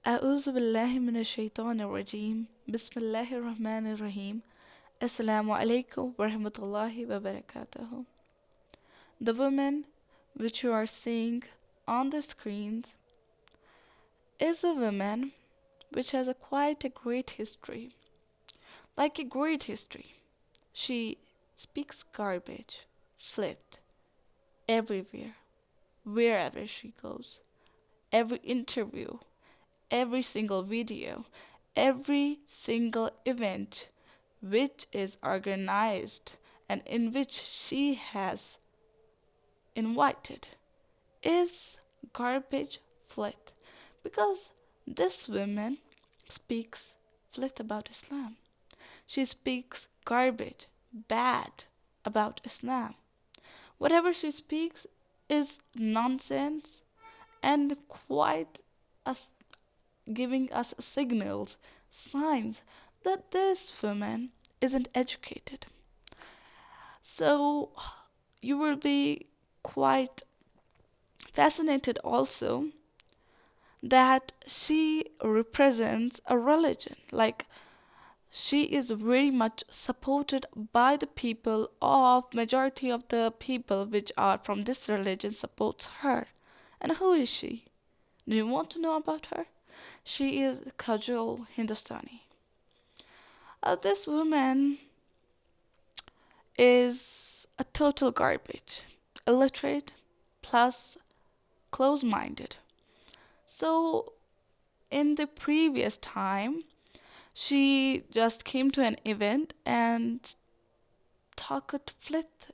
𝓲𝓲𝓬𝓵𝓪𝓲𝓵 𝓬𝓫 Assalamuaikum Viewers. The woman which you are seeing on the screens is a woman which has quite a great history. Like a great history. She speaks garbage, flit, everywhere, wherever she goes. Every interview, every single video, every single event which is organized and in which she has invited is garbage flit, because this woman speaks flit about Islam. She speaks garbage, bad about Islam. Whatever she speaks is nonsense and quite us giving us signals, signs that this woman isn't educated. So you will be quite fascinated also that she represents a religion. Like, she is very much supported by the people, of majority of the people which are from this religion supports her. And who is she? Do you want to know about her? She is Kajal Hindustani. This woman is a total garbage, illiterate plus close-minded. So in the previous time, she just came to an event and talked flit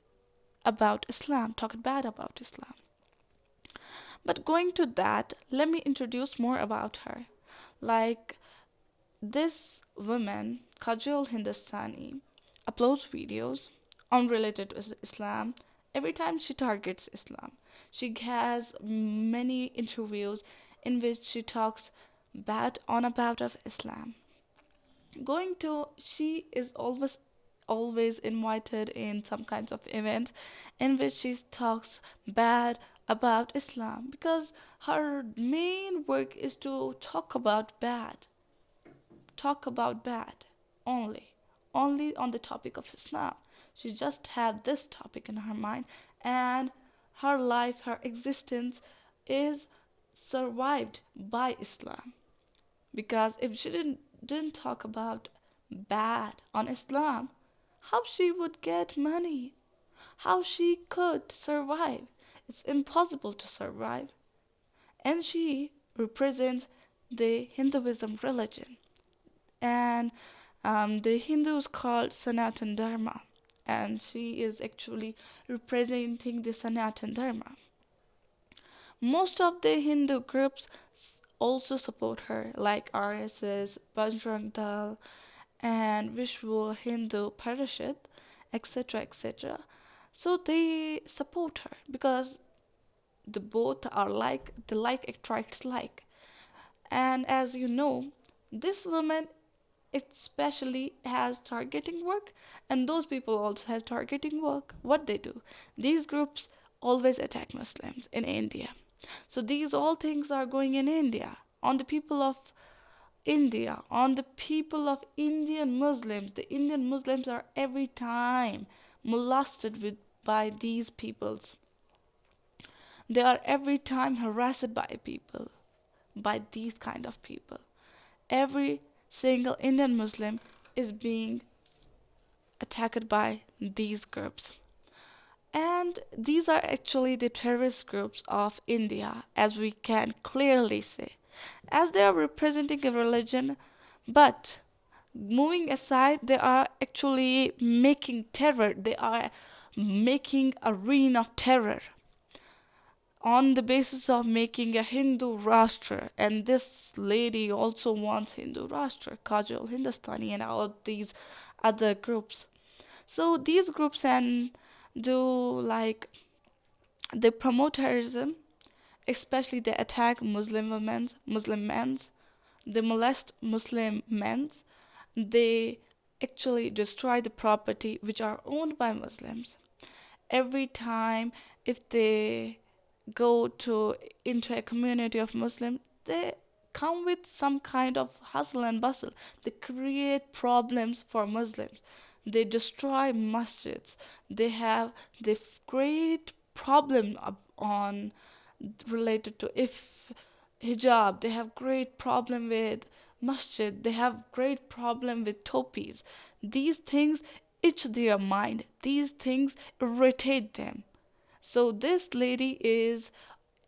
about Islam, talked bad about Islam. But going to that, let me introduce more about her. Like, this woman, Kajal Hindustani, uploads videos unrelated to Islam every time she targets Islam. She has many interviews in which she talks bad on about of Islam. She is always invited in some kinds of events in which she talks bad about Islam, because her main work is to talk about bad only, only on the topic of Islam. She just had this topic in her mind, and her life, her existence is survived by Islam. Because if she didn't talk about bad on Islam, how she would get money? How she could survive? It's impossible to survive. And she represents the Hinduism religion. And the Hindus called Sanatan Dharma, and she is actually representing the Sanatan Dharma. Most of the Hindu groups also support her, like RSS, Bajrang Dal, and Vishwa Hindu Parishad, etc., etc. So they support her because the both are like, the like attracts like. And as you know, this woman especially has targeting work, and those people also have targeting work. What they do, these groups always attack Muslims in India. So these all things are going in India, on the people of India, on the people of Indian Muslims. The Indian Muslims are every time molested by these peoples. They are every time harassed by people, by these kind of people. Every single Indian Muslim is being attacked by these groups. And these are actually the terrorist groups of India, as we can clearly say, as they are representing a religion, but moving aside, they are actually making terror. They are making a reign of terror on the basis of making a Hindu Rashtra. And this lady also wants Hindu Rashtra, Kajal Hindustani, and all these other groups. So these groups and do like, they promote terrorism, especially they attack Muslim women, Muslim men, they molest Muslim men, they actually destroy the property which are owned by Muslims. Every time if they go to into a community of Muslims, they come with some kind of hustle and bustle. They create problems for Muslims. They destroy masjids. They have the great problem on related to if hijab. They have great problem with masjid. They have great problem with topis. These things itch their mind. These things irritate them. So this lady is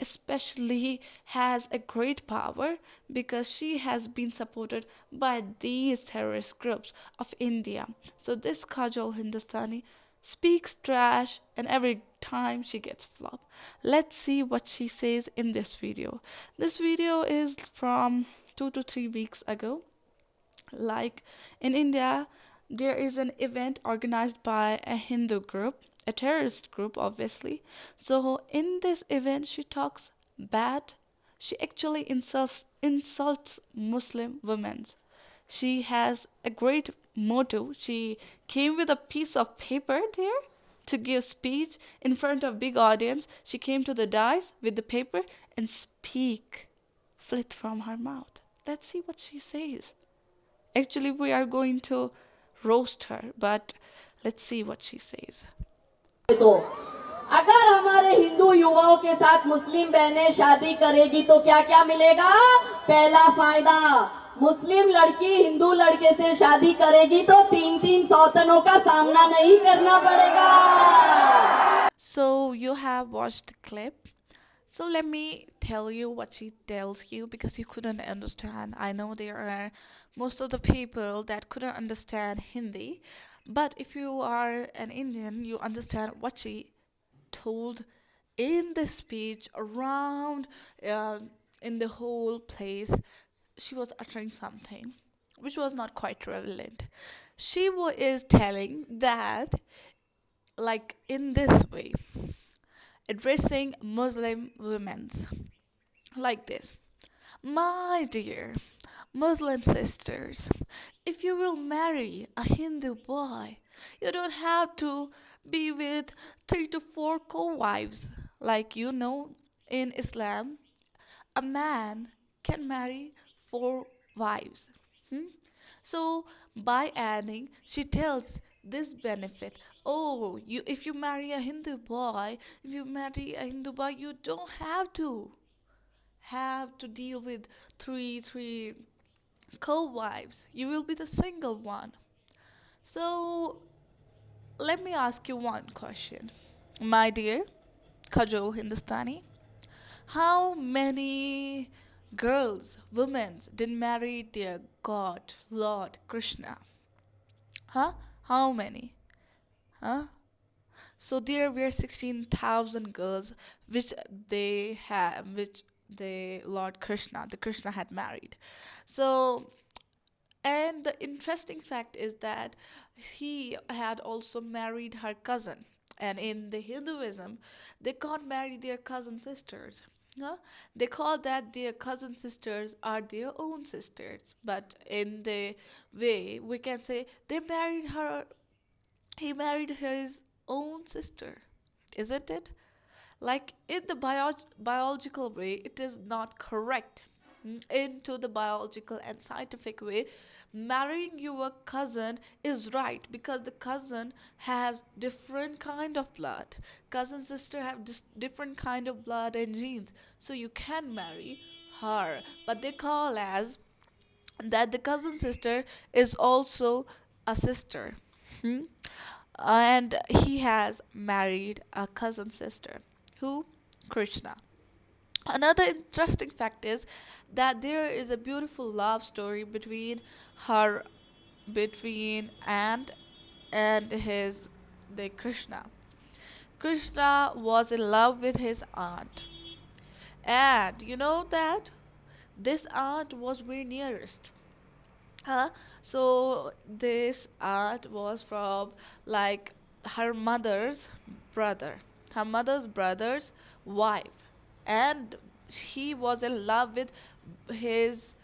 especially has a great power because she has been supported by these terrorist groups of India. So this Kajal Hindustani speaks trash and every time she gets flopped. Let's see what she says in this video. This video is from 2 to 3 weeks ago. Like in India, there is an event organized by a Hindu group, a terrorist group, obviously. So in this event, she talks bad. She actually insults Muslim women. She has a great motto. She came with a piece of paper there to give speech in front of big audience. She came to the dais with the paper and speak flit from her mouth. Let's see what she says. Actually, we are going to roast her, but let's see what she says. तो अगर हमारे हिंदू युवाओं के साथ मुस्लिम बहनें शादी करेगी तो क्या क्या मिलेगा? पहला फायदा, मुस्लिम लड़की हिंदू लड़के से शादी करेगी तो 3-3 सौतनों का सामना नहीं करना पड़ेगा. So you have watched the clip. So let me tell you what she tells you because you couldn't understand. I know there are most of the people that couldn't understand Hindi, but if you are an Indian, you understand what she told in the speech around in the whole place. She was uttering something which was not quite relevant. She is telling that, like, in this way, addressing Muslim women like this. My dear Muslim sisters, if you will marry a Hindu boy, you don't have to be with 3 to 4 co-wives. Like in Islam, a man can marry 4 wives. So by adding, she tells this benefit. Oh, if you marry a Hindu boy, you don't have to deal with three co-wives. You will be the single one. So let me ask you one question, my dear Kajal Hindustani. How many girls, women did marry their God, Lord Krishna? Huh? How many? Huh? So there were 16,000 girls which the Lord Krishna, the Krishna had married. So, and the interesting fact is that he had also married her cousin. And in the Hinduism, they can't marry their cousin sisters. Huh? They call that their cousin sisters are their own sisters. But in the way, we can say he married his own sister, isn't it? Like in the biological way, it is not correct. Into the biological and scientific way, marrying your cousin is right because the cousin has different kind of blood. Cousin sister have different kind of blood and genes, so you can marry her. But they call as that the cousin sister is also a sister. Hmm? And he has married a cousin sister. Who? Krishna. Another interesting fact is that there is a beautiful love story between and his the Krishna. Krishna was in love with his aunt, and you know that this aunt was very nearest. So this aunt was from, like, her mother's brother, her mother's brother's wife, and he was in love with his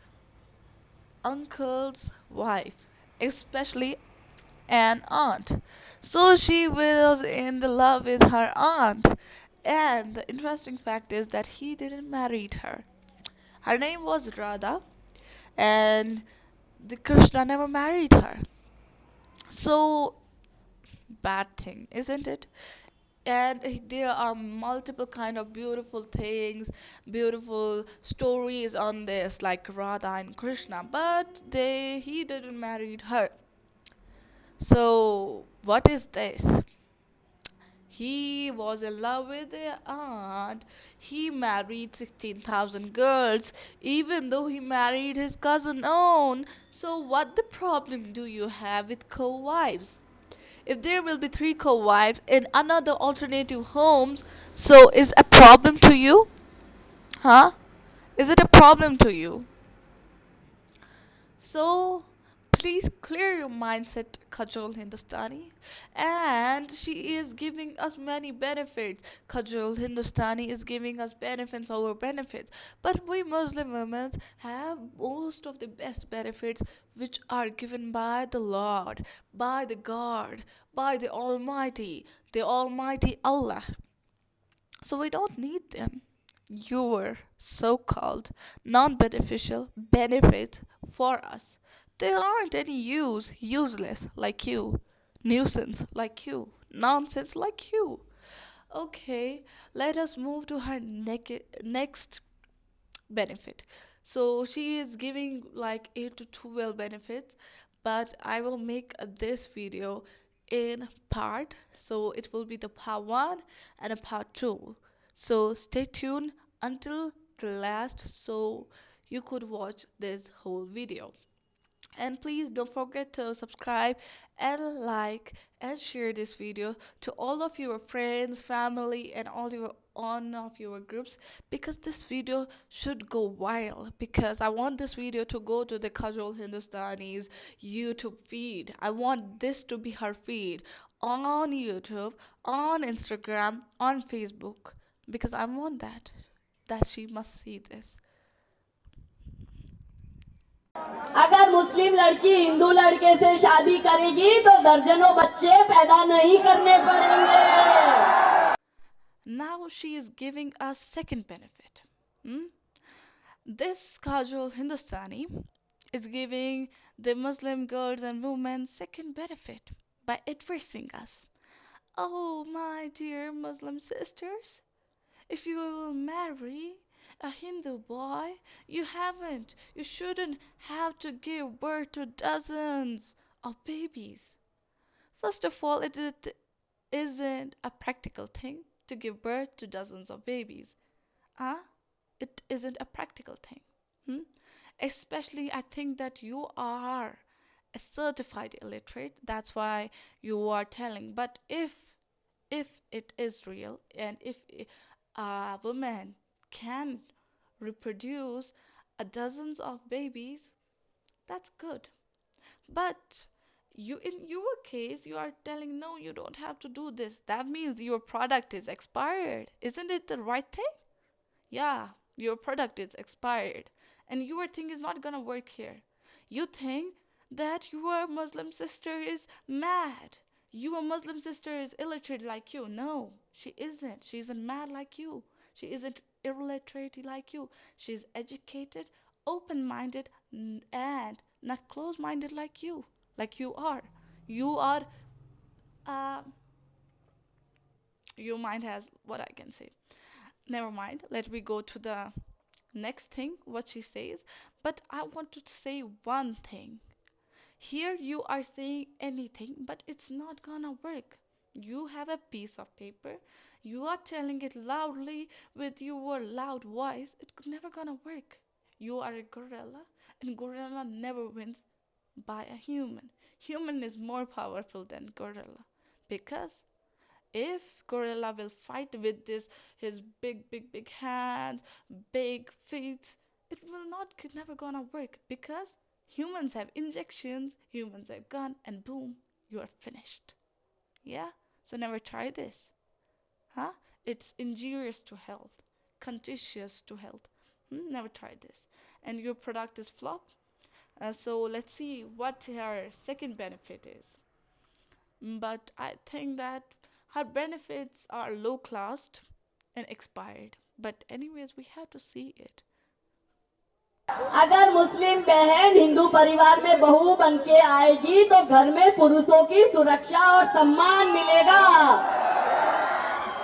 uncle's wife, especially an aunt. So she was in the love with her aunt, and the interesting fact is that he didn't marry her. Her name was Radha, and the Krishna never married her. So bad thing, isn't it? And there are multiple kind of beautiful things, beautiful stories on this, like Radha and Krishna, but he didn't marry her. So what is this? He was in love with their aunt. He married 16,000 girls, even though he married his cousin own. So what the problem do you have with co-wives? If there will be three co-wives in another alternative homes, so is a problem to you? Huh? Is it a problem to you? So please clear your mindset, Kajal Hindustani. And she is giving us many benefits. Kajal Hindustani is giving us benefits over benefits. But we Muslim women have most of the best benefits which are given by the Lord, by the God, by the Almighty Allah. So we don't need them. Your so called non beneficial benefits for us. They aren't any use, useless like you, nuisance like you, nonsense like you. Okay, let us move to her next benefit. So she is giving like 8 to 12 benefits, but I will make this video in part. So it will be the part 1 and a part 2. So stay tuned until the last so you could watch this whole video. And please don't forget to subscribe and like and share this video to all of your friends, family, and all of your groups, because this video should go viral, because I want this video to go to the Kajal Hindustani's YouTube feed. I want this to be her feed on YouTube, on Instagram, on Facebook, because I want that she must see this. अगर मुस्लिम लड़की हिंदू लड़के से शादी करेगी तो दर्जनों बच्चे पैदा नहीं करने पड़ेंगे. Now she is giving us second benefit. Hmm? This Kajal Hindustani is giving the Muslim girls and women second benefit by advising us. Oh, my dear Muslim sisters, if you will marry a Hindu boy, you shouldn't have to give birth to dozens of babies. First of all, it isn't a practical thing to give birth to dozens of babies. Huh? It isn't a practical thing. Hmm? Especially, I think that you are a certified illiterate. That's why you are telling. But if it is real, and if a woman can reproduce a dozens of babies, that's good. But in your case, you are telling no, you don't have to do this. That means your product is expired. Isn't it the right thing? Yeah, your product is expired, and your thing is not gonna work here. You think that your Muslim sister is mad. Your Muslim sister is illiterate like you. No, she isn't. She isn't mad like you. She isn't illiterate like you. She's educated, open minded, and not close minded like you. Like you are. You are, uh, your mind has what I can say. Never mind. Let me go to the next thing, what she says. But I want to say one thing. Here you are saying anything, but it's not gonna work. You have a piece of paper, you are telling it loudly with your loud voice. It's never gonna work. You are a gorilla, and gorilla never wins by a human. Human is more powerful than gorilla, because if gorilla will fight with this his big hands, big feet, it will not never gonna work, because humans have injections, humans have gun, and boom, you are finished. Yeah, so never try this. Huh? It's injurious to health, contagious to health. Never try this, and your product is flop. So let's see what her second benefit is. But I think that her benefits are low class and expired. But anyways, we have to see it. अगर मुस्लिम बहन हिंदू परिवार में बहू बन के आएगी तो घर में पुरुषों की सुरक्षा और सम्मान मिलेगा।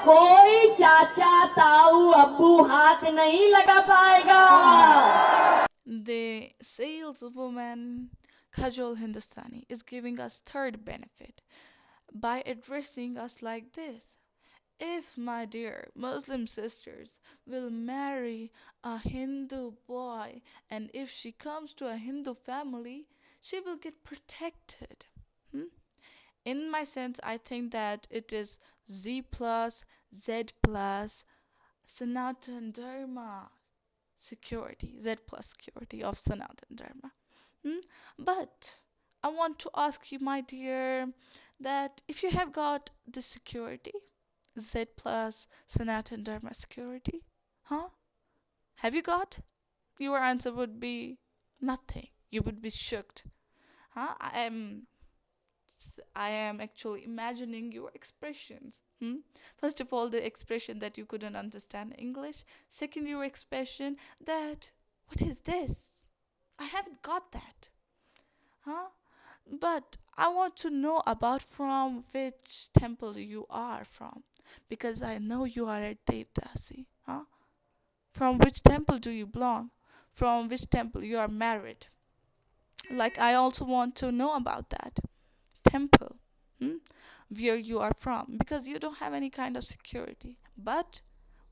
कोई चाचा ताऊ अब्बू हाथ नहीं लगा पाएगा। The saleswoman Kajal Hindustani is giving us third benefit by addressing us like this. If my dear Muslim sisters will marry a Hindu boy and if she comes to a Hindu family, she will get protected. Hmm? In my sense, I think that it is Z plus, Z plus, Sanatan Dharma security, Z plus security of Sanatan Dharma. Hmm? But I want to ask you, my dear, that if you have got the security, Z plus Sanatan Dharma security, huh? Have you got? Your answer would be nothing. You would be shocked. Huh? I am actually imagining your expressions. First of all, the expression that you couldn't understand English. Second, your expression that, what is this? I haven't got that. Huh? But I want to know about from which temple you are from. Because I know you are at 𝓲𝓲𝓼𝓬𝓵. Huh? From which temple do you belong? From which temple you are married? Like, I also want to know about that temple, hmm, where you are from, because you don't have any kind of security. But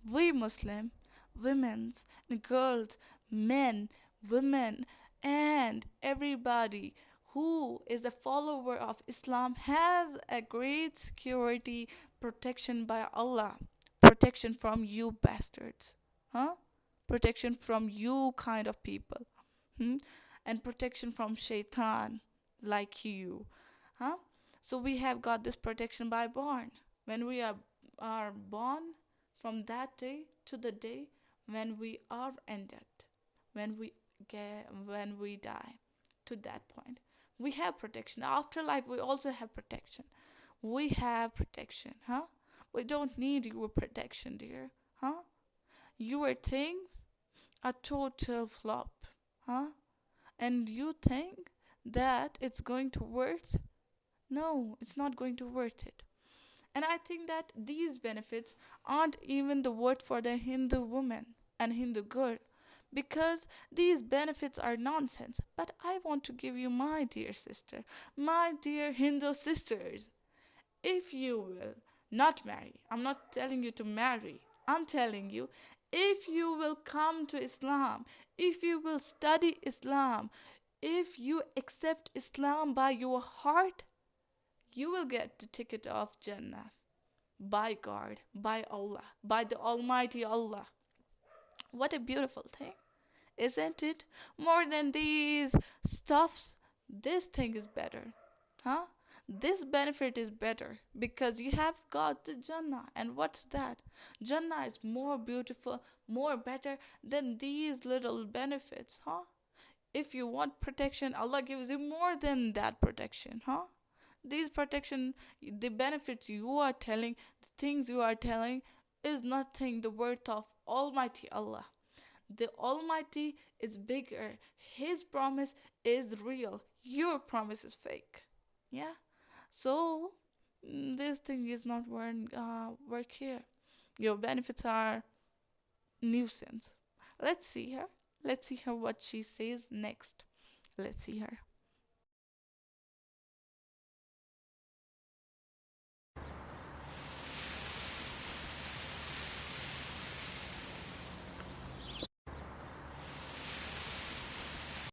we Muslim women's and girls, men, women, and everybody who is a follower of Islam has a great security protection by Allah. Protection from you bastards. Huh? Protection from you kind of people. Hmm? And protection from shaitan like you. Huh? So we have got this protection by born. When we are born, from that day to the day when we are ended, when we die, to that point, we have protection. Afterlife, we also have protection. We have protection, huh? We don't need your protection, dear, huh? Your things are total flop, huh? And you think that it's going to worth? No, it's not going to worth it. And I think that these benefits aren't even the word for the Hindu woman and Hindu girl, because these benefits are nonsense. But I want to give you, my dear sister, my dear Hindu sisters, if you will not marry, I'm not telling you to marry, I'm telling you, if you will come to Islam, if you will study Islam, if you accept Islam by your heart, you will get the ticket of Jannah by God, by Allah, by the Almighty Allah. What a beautiful thing, isn't it? More than these stuffs, this thing is better, huh? This benefit is better because you have got the Jannah. And what's that? Jannah is more beautiful, more better than these little benefits, huh? If you want protection, Allah gives you more than that protection, huh? These protection, the benefits you are telling, the things you are telling, is nothing the worth of Almighty Allah. The Almighty is bigger. His promise is real. Your promise is fake. Yeah. So this thing is not work here. Your benefits are nuisance. Let's see her. Let's see her what she says next. Let's see her.